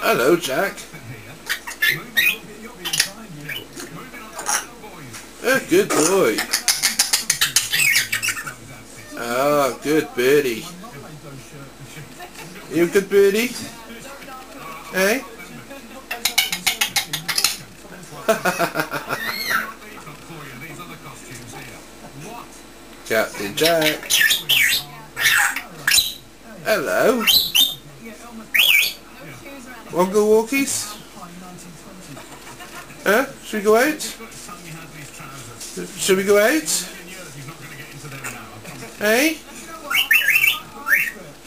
Hello, Jack. Good boy. Oh, good birdie. You a good birdie? Hey? Captain Jack. Hello. Want to go walkies? Huh? Should we go out? Should we go out? Hey?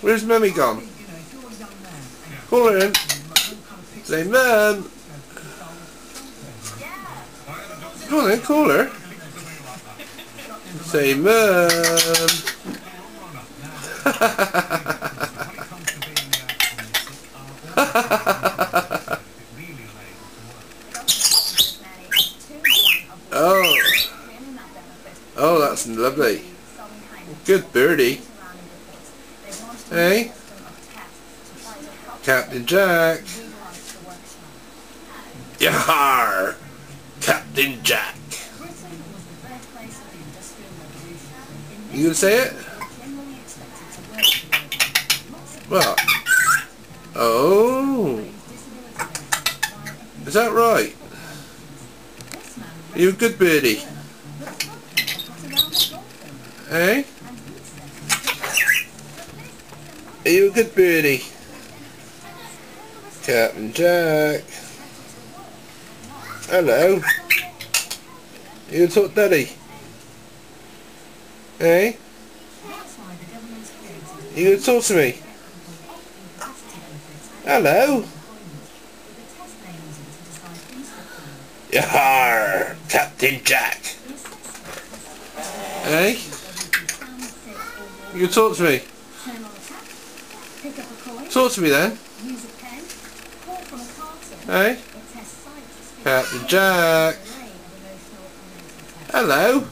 Where's Mummy gone? Call her in. Say, Mum. Go on then, call her. Say, Mum. Oh, that's lovely. Good birdie. Hey? Captain Jack. Yar! Captain Jack. You gonna say it? What? Oh. Is that right? Are you a good birdie? Hey? Are you a good birdie? Captain Jack. Hello. You gonna talk daddy? Hey? You gonna talk to me? Hello. Yar, Captain Jack. Hey? You can talk to me. Talk to me then. Hey? Captain Jack. Hello.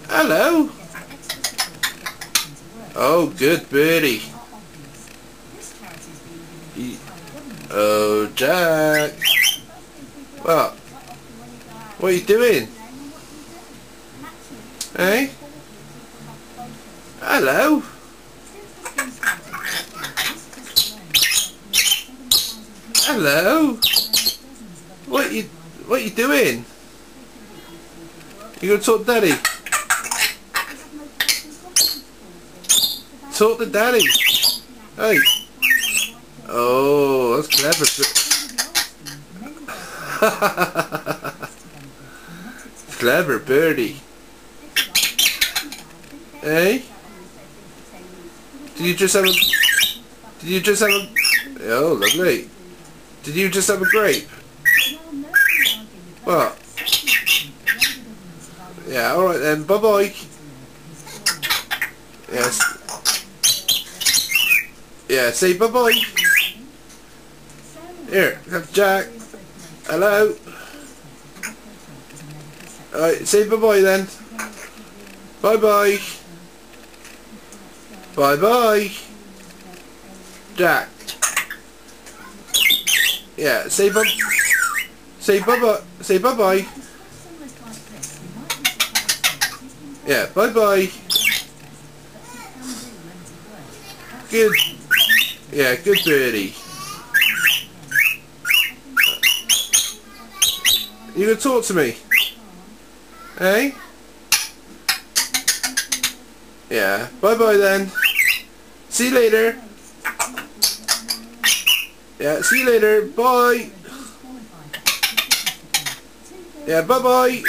Hello. Oh, good birdie. Oh, Jack. What? What are you doing? Hey? Hello. Hello. What you doing? You gonna talk to daddy? Talk to daddy. Hey. Oh, that's clever. Clever birdie. Hey? Did you just have a oh, lovely. Did you just have a grape? What? Yeah, alright then, bye bye. Yes. Yeah, say bye bye. Here, Jack. Hello. Alright, say bye bye then. Bye bye. Bye bye. Jack. Yeah, say bye. Say bye bye. Say bye bye. Yeah, bye bye. Good. Yeah, good birdie. You gonna talk to me? Hey? Yeah, bye bye then. See you later. Yeah, see you later. Bye. Yeah, bye bye.